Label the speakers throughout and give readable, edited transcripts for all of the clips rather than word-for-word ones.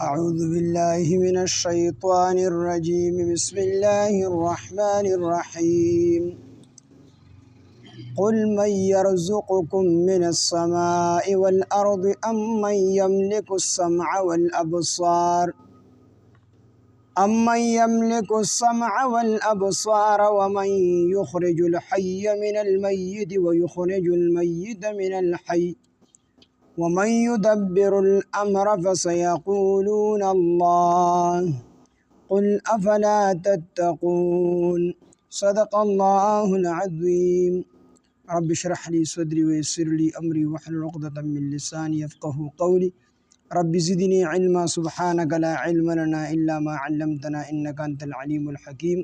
Speaker 1: أعوذ بالله من الشيطان الرجيم. بسم الله الرحمن الرحيم. قل من يرزقكم من السماء والأرض أم من يملك السمع والأبصار ومن يخرج الحي من الميت ويخرج الميت من الحي ومن يدبر الأمر فسيقولون الله قل أفلا تتقون. صدق الله العظيم. رب اشرح لي صدري ويسر لي أمري واحلل عقدة من لساني يفقه قولي. رب زدني علما سبحانك لا علم لنا إلا ما علمتنا إنك أنت العليم الحكيم.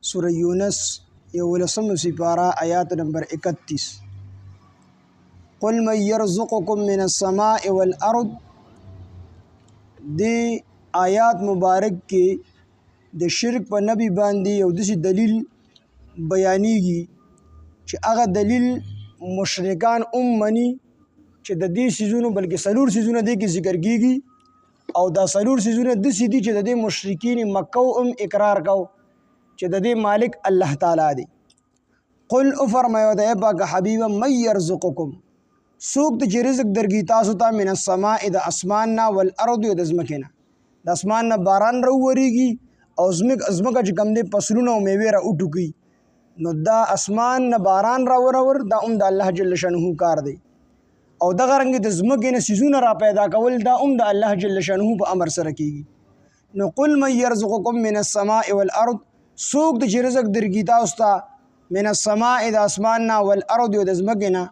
Speaker 1: سورة يونس يولسم سپارہ آیات نمبر 31. قل من يرزقكم من السماء والارض. دی آیات مبارک کې د شرک په نبی باندې یو داسې دلیل بیانېږي چې هغه دلیل مشرکان مني چې د دې سیزونو بلکې څلور سیزونه دې کې ذکر کېږي او دا څلور سیزونه داسې دي چې د دې مشرکین مکه اقرار کو چې د دې مالک الله تعالی دی. قل فرمایو د پاک حبیب من يرزقكم سوک د چې رزق درګي تاسو ته من السماء د اسمان نه والارض د ځمکې نه. د اسمان نه باران راووريږي او ځمکه چې کوم دې فصلونه او میوې را وټوکي نو دا اسمان نه باران راورور دا د الله جل شانه کار دی او دغه رنګ د ځمکې نه سيزونه را پیدا کول دا د الله جل شانه په امر سره کیږي. نو قل من يرزقكم من السماء والارض سوک د چې رزق درګي تاسو ته من السماء د اسمان نه والارض د ځمکې نه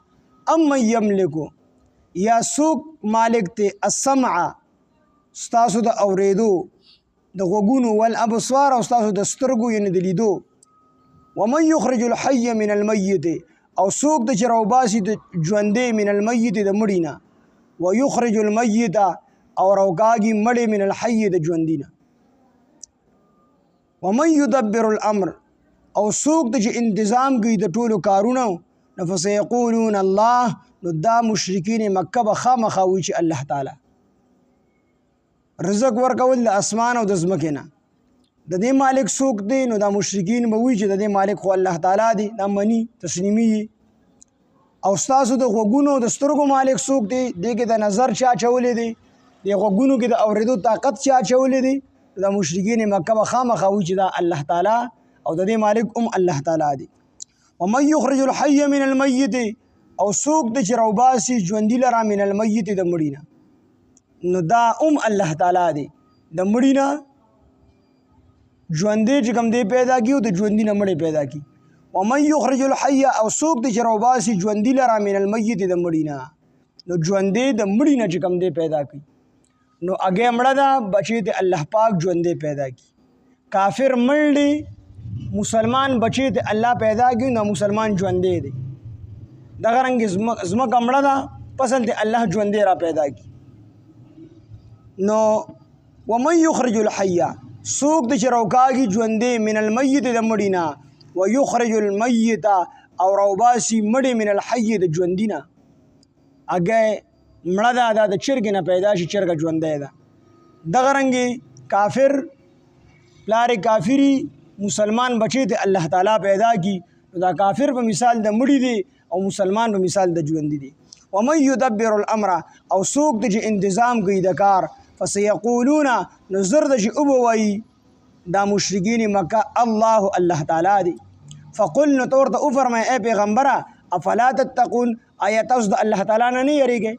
Speaker 1: ام یملکو یا سوک مالک ته السمع ستاسو د اوریدو د غوګونو والابصار او ستاسو د سترګو یعنی د لیدو ومن یخرج الحي من المیت او سوک د چروباسي د ژوندې من المیت د مړینا ويخرج المیت او روګاګي مړی من الحي د ژوندینا ومن يدبر الامر او سوک د انتظام کوي د ټولو کارونو فسيقولون الله نو دا مشرکین مکه به خامخا وي چې الله تعالی رزق ورکول د اسمان او د ځمکې نه د دې مالک څوک دی نو دا مشرکین به وي چې د دې مالک خو الله تعالی دی. دا منی تسلیمي او ستاسو د غوګونو د سترګو مالک څوک دی دې کې د نظر چا چولې دی د غوګونو کې د اوریدو طاقت چا چولې دی دا مشرکین مکه به خامخا وي چې دا الله تعالی او د دې مالک الله تعالی دی. ومن يخرج الحي من الميت او سوک د چروباسي ژوندۍ لرا من الميت د مړینا نو دا الله تعالی دی د مړینا ژوندۍ چې کوم دی پیدا کیو د ژوندۍ نه مړی پیدا کی. ومن يخرج الحي او سوک د چروباسي ژوندۍ لرا من الميت د مړینا نو ژوندۍ د مړینا چې کوم دی پیدا کی نو اگے مړه دا بچی ته الله پاک ژوندۍ پیدا کی. کافر مړ مسلمان بچی ته الله پیدا کړي نو مسلمان ژوندې دی. دغه رنګ زمکه مړه ده پسل ته الله ژوندې را پیدا کړي. نو ومن يخرج الحي سوک د چروکاږي ژوندې من المیت د مړینا ويخرج الميت او روباسي مړی من الحي د ژوندینا. اگې مړه ده د چرګ نه پیدا شي چرګ ژوندې ده. دغه رنګ کافر لارې کافری مسلمان بچی ته الله تعالی پیدا کی دا کافر په مثال د مړی دی او مسلمان په مثال د ژوندۍ دی. ومن يدبر الامر او سوک د انتظام کوي د کار فسيقولون نظر د او وای دا مشرکین مکه الله تعالی دی. فقل نو تورته او فرمای اے پیغمبره افلا تتقون آیات اوس د الله تعالی نه یریږي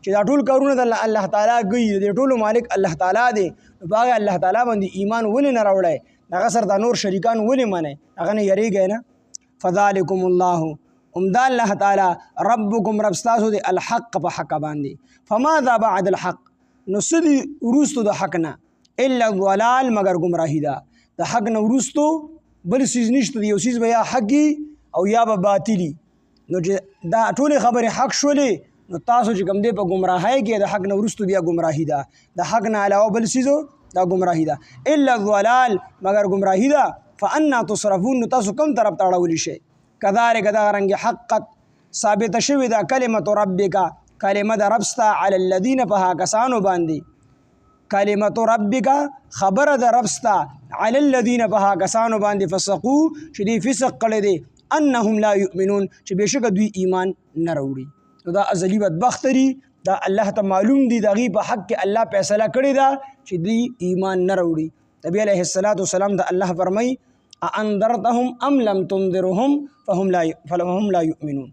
Speaker 1: چې دا ټول کارونه د الله تعالی کوي د ټول مالک الله تعالی دی. باغ الله تعالی باندې ایمان ولې نه راوړی دغه سره د نور شریکان ولې منه هغه نه یریږي نه. فذلکم الله دا الله تعالی ربکم رب تاسو دی الحق په حق باندې. فماذا بعد الحق نو سدي ورستو د حق نه الا الضلال مگر گمراهی ده. د حق نه ورستو بل سیز نشته یو سیز به یا حقي او یا به باطلی نو دا ټول خبره حق شولې نو تاسو چې کوم دی په گمراهۍ کې د حق نه ورستو بیا گمراهی ده. د حق نه علاوه بل سیزو دا گمراهی ده الا الضلال مگر گمراهی ده. فانا تصرفون تاسو کوم طرف ته اړول شي کذالک دا رنګ حقت ثابت شوی دا کلمت ربک کلمه د رب ستا علی الذین په کسانو باندې کلمت ربک خبر د ربستا علی الذین بها کسانو باندې فسقو چې دی فسق کړی دی انهم لا یؤمنون چې بشک دوی ایمان نه راوړي. نو دا ازلی بدبختری دا الله ته معلوم دی دغه په حق کې الله فیصله کړی دا چې دوی ایمان نه راوړي. نبی علیہ الصلوۃ والسلام دا الله فرمای انذرتهم ام لم تنذرهم فهم لا یؤمنون.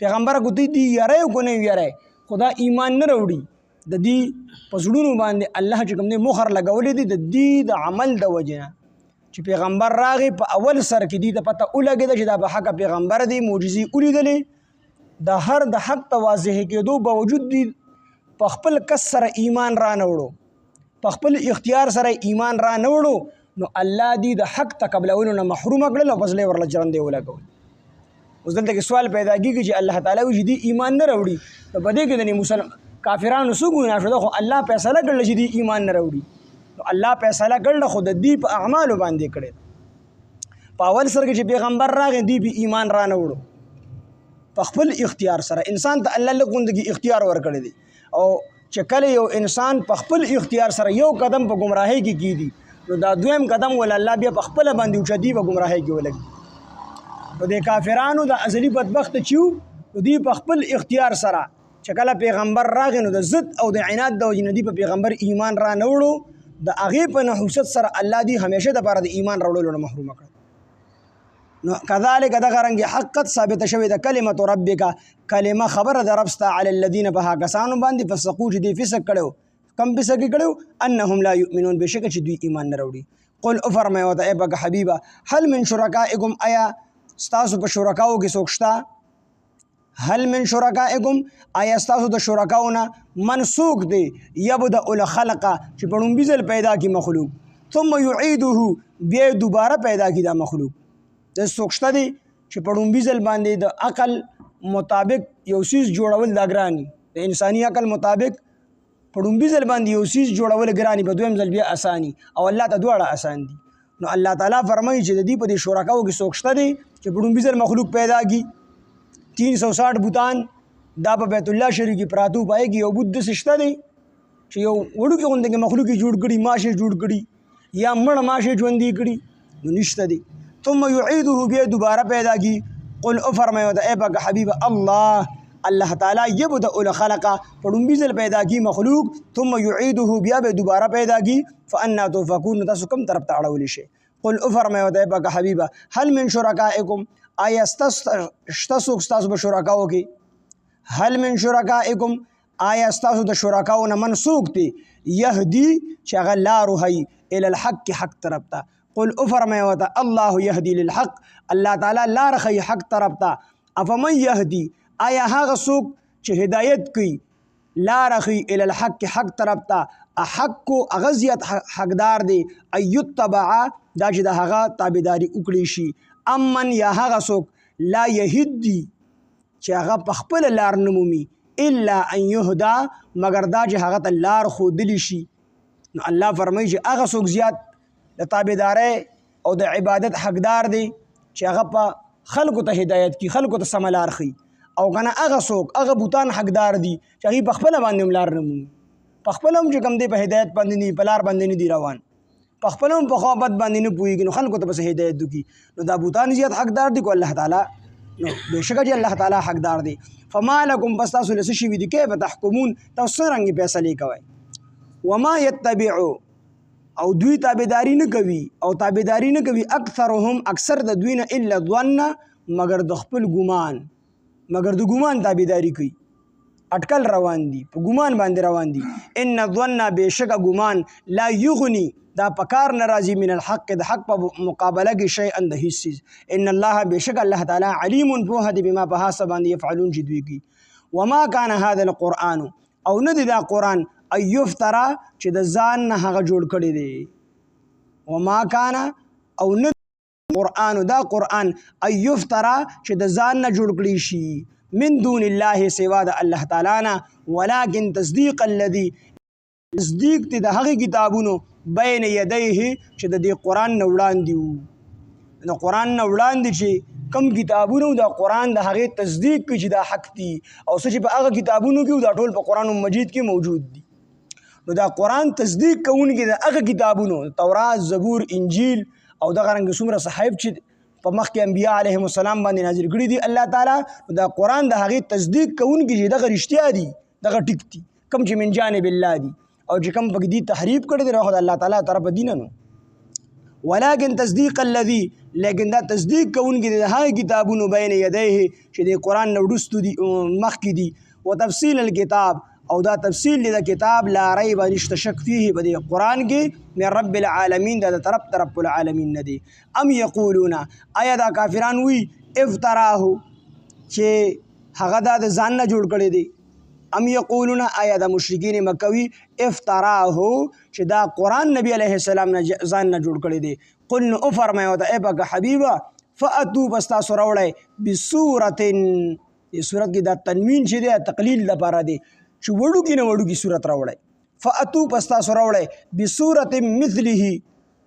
Speaker 1: پیغمبر کو دی یاره کو نه یاره خدا ایمان نه راوړي د دې پسړونو باندې الله چې کوم دې مخر لګولې دي د دې د عمل د وجنه چې پیغمبر راغی په اول سر کې دي ته پته ولګېده چې دا به حق پیغمبر دی معجزې ولیدلې د هر د حق ته واضح کېدو باوجود دی په خپل کس سره ایمان را نه وړو په خپل اختیار سره ایمان را نه وړو نو الله دی د حق تقبلولو نه محروم کړل او فضل ورله چرندې ولګول. اوس دلته کې سوال پیدا کېږي چې الله تعالی وی دی ایمان نه راوړي نو بده کې د مسلمان کافرانو سو ګناه شو خو الله فیصله کړل چې دی ایمان نه راوړي نو الله فیصله کړل خو د دې په اعمالو باندې کړل. په اول سر کې چې پیغمبر راغی دی به ایمان را نه وړو په خپل اختیار سره انسان ته الله لګوندګي اختیار ورکړي دي او چې کله یو انسان په خپل اختیار سره یو قدم په گمراهۍ کې کیدي نو دا دویم قدم ول الله بیا په خپل باندې اوچدي په گمراهۍ کې ولګي. په دې کافرانو د ازلی بدبخت چیو دوی په خپل اختیار سره چې کله پیغمبر راغی نو د ضد او د عناد د وجې نه دی په پیغمبر ایمان را نه وړو د هغې په نحوست سره الله دی همیشه دپاره د ایمان راوړلو نه محروم کړ. نو کذالک دغه رنګې حقت ثابته شوې ده کلمت ربک کلمه خبره د رب ستا علی الذین په هغه کسانو باندې فسقو چې دی فسق کړو کم فسق کړو انهم لا یؤمنون بشک چې دوی ایمان نه راوړي. قل او فرمایه ورته ای پاک حبیبه هل من شرکائکم آیا ستاسو په شرکاو کې څوک شته هل من شرکائکم آیا ستاسو د شرکاو نه منسوک دی یبدأ الخلق چې په لومبي ځل پیدا کی مخلوق ثم یعیده بیا دوباره پیدا کی دا مخلوق د څوک شته دی چې په لومبي ځل باندې د عقل مطابق یو څیز جوړول دا ګرانی د انساني عقل مطابق په لومبي ځل باندې یو څیز جوړول ګرانی په دویم ځل بیا اسانی او الله ته دواړه اسان دي. نو الله تعالی فرمایي چې د دې په دې شرکاو کې څوک شته دی چې په لومبي ځل مخلوق پیدا کی 360 بوتان دا په بیت الله شریف کې پراتو پای کې یو بت داسې شته دی چې یو وړوکی غوندې مخلوق یې جوړ کړي ماشه جوړ کړي یا مړه ماشه ژوندي کړي نو نشته دی. ثم یعیده بیا دوباره پیدا کی. قل او فرمایو ته ای پاک حبیب الله تعالی یبدأ الخلق په لومبي ځل پیدا کی مخلوق ثم یعیده بیا به دوباره پیدا کی فانا تؤفکون تاسو کوم طرف ته اړولی شئ. قل او فرمایو ته ای پاک حبیب هل من شرکائکم آیا ستاسو په شرکاو کې هل من شرکائکم آیا ستاسو د شرکاو نه منسوک دی یهدی چې هغه لار وهي الی الحق حق طرف ته. قل او فرمایو ته الله یهدی للحق الله تعالی لار ښیي حق طرف ته. افمن یهدی آیا هغه څوک چې هدایت کوي لار ښیي الی الحق حق طرف ته احق هغه زیات حقدار دی ایتبع دا چې د هغه تابعداري وکړي شي امن یا هغه څوک لا یهدی چې هغه په خپل لار نه مومي الا ان یهدا مگر دا چې هغه ته لار ښودلی شي. نو الله فرمایي چې هغه څوک زیات د تابعدارۍ او د عبادت حقدار دی چې هغه په خلکو ته هدایت کی خلکو ته سمه لار ښیي او که نه هغه څوک هغه بوتان حقدار دي چې هغوی په خپله باندې هم لار نه مومي په خپله هم چې کوم دی په هدایت باندې نه په لار باندې نه دي روان په خپله هم په خوابت باندې نه پوهېږي نو خلکو ته پسې هدایت وکړي نو دا بوتان زیات حقدار دي کو الله تعالی نو بېشکه چې الله تعالی حقدار دی. فما لکم پس تاسو له څه شوي دي کیف تحکمون تاسو څه رنګې فیصلې کوئ. وما یتبعو او دوی تابعداري نه کوي او تابعداري نه کوي اکثرهم اکثر د دوی نه الا ظن مگر د خپل ګمان مگر د ګمان تابعداري کوي اٹکل روان دي په ګمان باندې روان دي. ان الظن بشک ګمان لا یغني دا پکار ناراضي من الحق د حق په مقابله کې شیئا د هیڅ چیز ان الله بشک الله تعالی علیم په هدي بما په حساب باندې يفعلون چې دوی کوي. وما كان هذا القرآن او نه دی دا قرآن ایفترا چې د ځان نه هغه جوړ کړی دی وما كان او نه قرآن دا قرآن ایفترا چې د ځان نه جوړ کړی شي من دون الله سوا د الله تعالی نه ولكن تصدیق الذي تصدیق ته د هغه کتابونو بین یدیه چې د دې قرآن نه وړاندې وو د قرآن نه وړاندې چې کم کتابونو د قرآن د هغې تصدیق کوي چې دا حق دي او څه چې په هغه کتابونو کې دا ټول په قرآن مجید کې موجود دي نو دا قرآن تصدیق کوونکي د هغه کتابونو تورات، زبور، انجیل او دغه رنګ څومره صحایف چې په مخکې انبیا علیهم السلام باندې نازل کړي دي الله تعالی، دا قرآن د هغې تصدیق کوونکي چې دغه رښتیا دي، دغه ټیک دي، کوم چې من جانب الله دي، او چې کوم پکې دي تحریف کړی دی نو خو د الله تعالی طرفه دي نه نو. ولكن تصدیق الذي، لیکن دا تصدیق کوونکي د هغه کتابونو بین یدیه چې د قرآن نه وروستو دي مخکې دي، وتفصیل الکتاب، او دا تفصیل دی د کتاب لا ریب نشته شک فيه په دې قرآن کې من رب العالمین، دا د طرف رب العالمین نه دی. ام یقولون، آیا دا کافران وی افتراه چې هغه دا د ځان نه جوړ کړی دی. ام یقولون، آیا د مشرکین مکوي افتراه چې دا قرآن نبی علیه السلام نه ځان نه جوړ کړی دی. قل نو فرمایو ته ای پاک حبیبه فاتو بس تاسو راوړئ بصورت، دې صورت کې دا تنوین چې دی تقلیل لپاره دی چې وړوکي نه وړوکي صورت راوړئ. فاتو بس تاسو راوړئ بصورت مثله،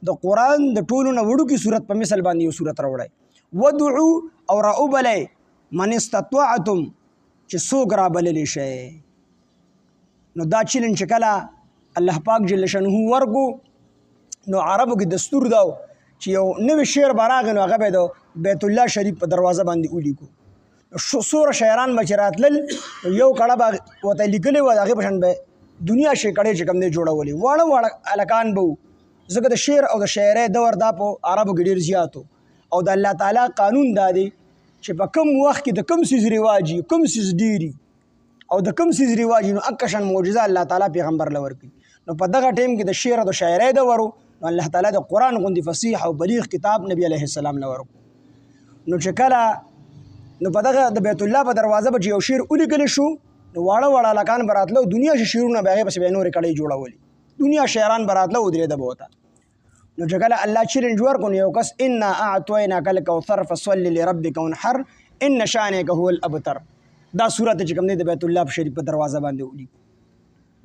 Speaker 1: د قرآن د ټولو نه وړوکي صورت په مثل باندې یو صورت راوړئ. ودعو، او راوبلئ من استطعتم چې څوک را بللی شئ. نو دا چیلنج چې کله الله پاک جل شانه ورکو نو عربو کې دستور دا چې یو نوی شعر به راغی نو هغه به د بیت الله شریف په دروازه باندې ولیکو. څومره شاعران به چې راتلل یو کړه به ورته لیکلی وه د هغې په شان به دنیا شیکړې چې کوم دی جوړولې، واړه واړه هلکان به وو، ځکه د شعر او د شاعرۍ دور دا په عربو کې ډېر زیات و. او د الله تعالی قانون دا دی چې په کوم وخت کې د کوم څیز رواج وي، کوم څیز ډېري او د کوم څیز رواج وي، نو هغه شان معجزه الله تعالی پیغمبر له ورکوي. نو په دغه ټایم کې د شعر او د شاعرۍ دور و، نو الله تعالی د قرآن غوندې فصیح او بلیغ کتاب نبی علیه السلام له ورکو. نو چې کله نو په دغه د بیت الله په دروازه به چې یو شعر ولیکلی شو نو واړه واړه هلکان به راتله او دنیا شعرونه به هغې پسې به یې نورې کړۍ جوړولې، دنیا شاعران به راتله ودرېده به ورته. نو چې کله الله چیلنج ورکړو نو یو کس انا اعطیناک الکوثر فصل لربک وانحر ان شانک هو الابتر، دا صورت چې کوم دی د بیت الله شریف په دروازه باندې ولیکو.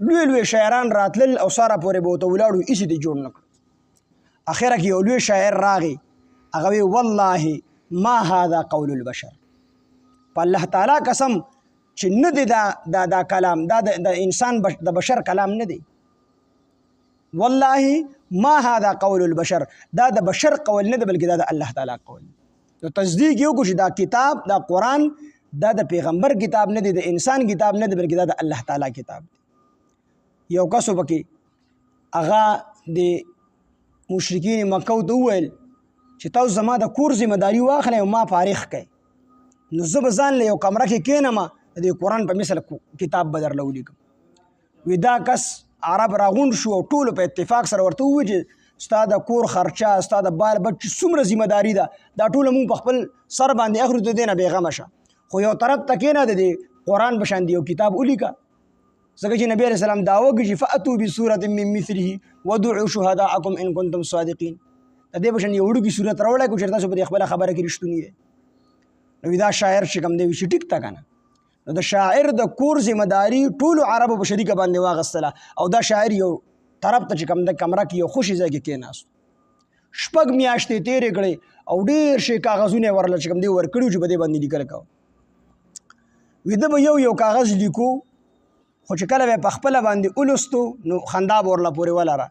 Speaker 1: لوی لوی شاعران راتلل او ساره پورې به ورته ولاړو، هېڅ دې جوړ نه کړو. اخره کې یو لوی شاعر راغی، هغه وی والله ما هذا قول البشر، په الله تعالی قسم چې نه دی دا کلام، دا د انسان د بشر کلام نه دی. والله ما هذا قول البشر، دا د بشر قول نه دی بلکې دا د الله تعالی قول. نو تصدیق یو کو چې دا کتاب دا قرآن دا د پیغمبر کتاب نه دی، د انسان کتاب نه دی بلکې دا د الله تعالی کتاب دی. یو کسو پکې هغه د مشرکین مکه ته وویل چې تاسو زما د کور ذمہ داري واخلئ او ما فارغ کړئ، نو زه به ځان له یو کمره کې کښېنم د دې قرآن په مثل کتاب به درله ولیکم. وی دا کس عرب راغونډ شو او ټولو په اتفاق سره ورته وویل چې ستا د کور خرچه، ستا د بال بچ څومره ذمہ داري ده دا ټوله مونږ په خپل سر باندې اخلو، د دې نه بېغمه شه، خو یو طرف ته کښېنه د دې قرآن په شان د یو کتاب ولیکه. ځکه چې نبی علیه السلام دعوه کوي چې فأتوا بصورة من مثله ودعوا شهداءکم ان کنتم صادقین، د دې په شان یو وړوکي صورت راوړی کړو چې تاسو په دې خپله خبره کې رښتوني یې. نو دا شاعر چې کوم دی وي چې ټیک ته که نه، نو د شاعر د کور ذمہ داري ټولو عربو په شریکه باندې واغستله، او دا شاعر یو طرف ته چې کوم د کمره کې یو خوشي ځای کې کېناست، 6 میاشتې تېرې کړې او ډېر شي کاغذونه یې ورله چې کوم دی ورکړي چې په دې باندې لیکل کوه. ویده به یو کاغذ لیکو، خو چې کله به یې په خپله باندې ولوستو نو خندا به ورله پورې ولره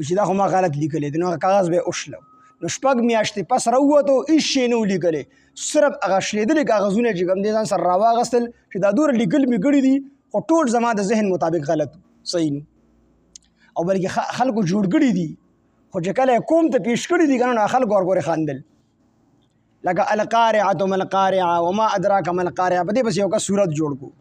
Speaker 1: چې دا خو ما غلط لیکلی دی، نو هغه کاغذ به یې وشلو. نو 6 میاشتې پس راووتو، هېڅ شی نه و لیکلی، صرف هغه شلېدلي کاغذونه چې کوم دی ځان سره راواغستل چې دا دومره لیکل مې کړي دي خو ټول زما د ذهن مطابق غلط صحیح نه، او بلکې خلکو جوړ کړي دي، خو چې کله یې قوم ته پیش کړي دي که نه نو خلکو ورپورې خندل. لکه القارعة ما القارعة وما ادراک ما القارعة، په دې پسې یو کس صورت جوړ کړو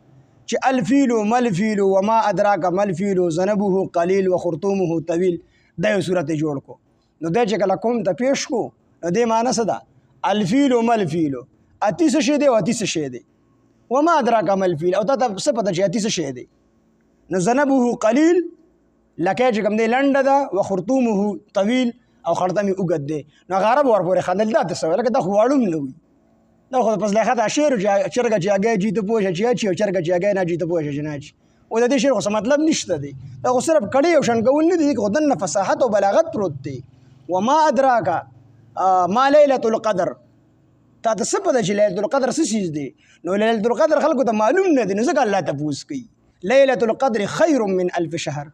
Speaker 1: چې الفیل ما الفیل وما ادراک ما الفیل ذنبه قلیل وخرطومه طویل، دا یو صورت یې جوړ کړو. نو دی چې کله قوم ته پیش کړو نو دې معنی څه ده؟ الفیل ما الفیل، اتی څه شی دی او اتی څه شی دی، وما ادراک ما الفیل، او تا ته څه پته چې اتی څه شی دی. نو ذنبه قلیل لکه چې کوم دی لنډه ده، وخرطومه طویل او خړطم یې اوږد دی. نو هغه عرب ورپورې خندل، دا ته څه لکه دا خو واړه نه وي، دا خو پس لیخته شعر چرګه چې هګۍ جي ته پوه شه چې اچي او چرګه چې هګۍ نه جي ته پوه شه چې نه اچي، او د دې شعر خو څه مطلب نشته دی، دا خو صرف کړي او شنګول نه دي، خو دننه فصاحت او بلاغت پروت دی. وما ادراک ما لیلة القدر، تا ته څه پته چې لیلة القدر څه چیز دی؟ نو لیلة القدر خلکو ته معلوم نه دی، نو ځکه الله تپوس کوي ليله القدر خير من 1000 شهر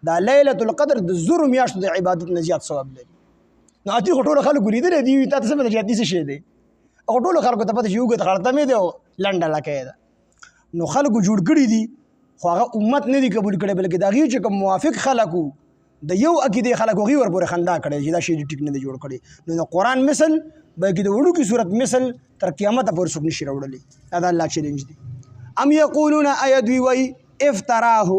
Speaker 1: دا ليله القدر د زور میاشتو د عبادت نه زیات ثواب لري. نو اتی ټول خلکو لیدل دی تاسو څه مطلب دې څه شي دی او ټول خلکو ته پته شي یو غته مې دی لنډه لکه دا نو خلکو جوړ کړی دي خو هغه امت نه دی قبول کړي بلکې دا غي چې کوم موافق خلکو د یو عقیده خلکو غي ور پورې خندا کړي چې دا شی ټیک نه دی جوړ کړي. نو د قران مثل بلکې د وړو کی صورت مثل تر قیامت پورې څوک نشي راوړلی. دا الله چیلنج دی. ام یقولون ایدوی وی افتراه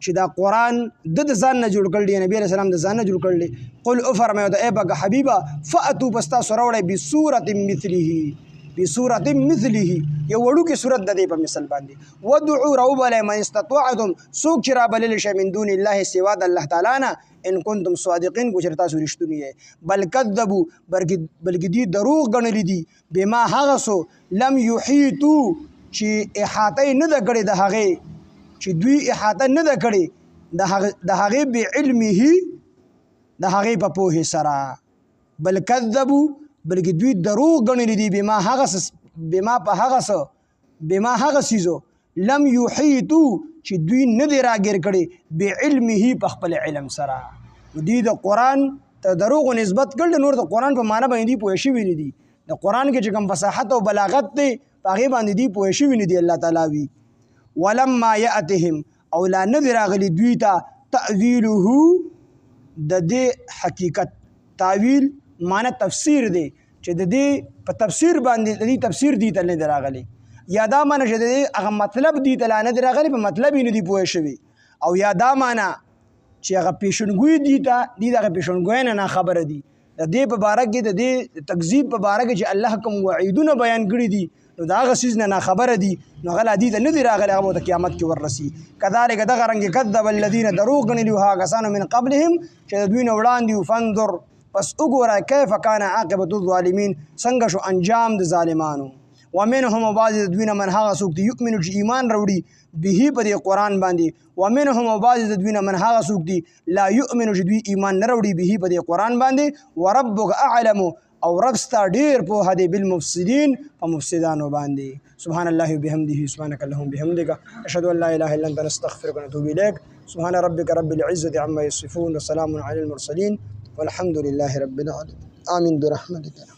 Speaker 1: چې دا قران د ځان نه جوړ کړل دی نبی رسول الله د ځان نه جوړ کړل. قل او فرمایو ته ای بګه حبیبا فاتو پستا سروړې بسوره مثله بسوره مثله یو وړو کی صورت د دې په مثال باندې ودعوا رب من استطعتم سوق چې را بلل شي من دون الله سوا د الله تعالی نه ان کنتم صادقین کو چرتا سورشتونی بل کذبوا بلکې دی دروغ غنلی دي بما هغه سو لم یحیتو چې احاطه نه د کړي د هغه چې دوی احاطه نه د کړي د هغه به علمه د هغه په پوهه سره بل کذبوا بلکې دوی دروغ غنلی دي بما هغه سيزو لم یحیتو چې دوی نه دی راګر کړي به علمه په خپل علم سره. دوی د قران ته دروغ نسبت کړل نور د قران په معنی باندې پوه شي ویني دي د قران کې چې کوم فصاحت او بلاغت دی هغه باندې دی پوه شي ویني دي. الله تعالی وی ولما یاتهم او لا نذر غلی دوی ته تاویله د دې حقیقت تعویل معنی تفسیر دی چې د دې په تفسیر باندې د دې تفسیر دی ته نه دراغلی یا دا معنی چې د هغه مطلب دی ته نه دراغلی په مطلب یې نه دی پوه شوی او یا دا معنی چې هغه پیشنګوی دی ته دی دغه پیشنګوی نه خبره دی د دې په باره کې د دې تکذیب په باره کې چې الله کوم وعیدونه بیان کړی دي نو دا هغه سیز نه خبره دي نو غلا دي ته نه دی راغلی هغه د قیامت کې ورسي. کذالک دغه رنګ کذب الذین دروغ غنلی هغه کسانو من قبلهم چې دوی نه وړاندې فانظر پس وګوره کیف کان عاقبت الظالمین څنګه شو انجام د ظالمانو. ومنهم بعض دوی نه من هغه څوک دی یؤمنو چې ایمان راوړي به په دې قران باندې ومنهم بعض دوی نه من هغه څوک دی لا یؤمنو چې دوی ایمان نه راوړي به په دې قران باندې وربک اعلم او رب ستا ډیر په هدی بالمفسدين په مفسدانو باندې. سبحان الله وبحمده سبحانك اللهم بحمدك اشهد ان لا اله الا انت نستغفرك ونتوب اليك. سبحان ربك رب العزه عما يصفون وسلام على المرسلين والحمد لله رب العالمين. آمين برحمتك.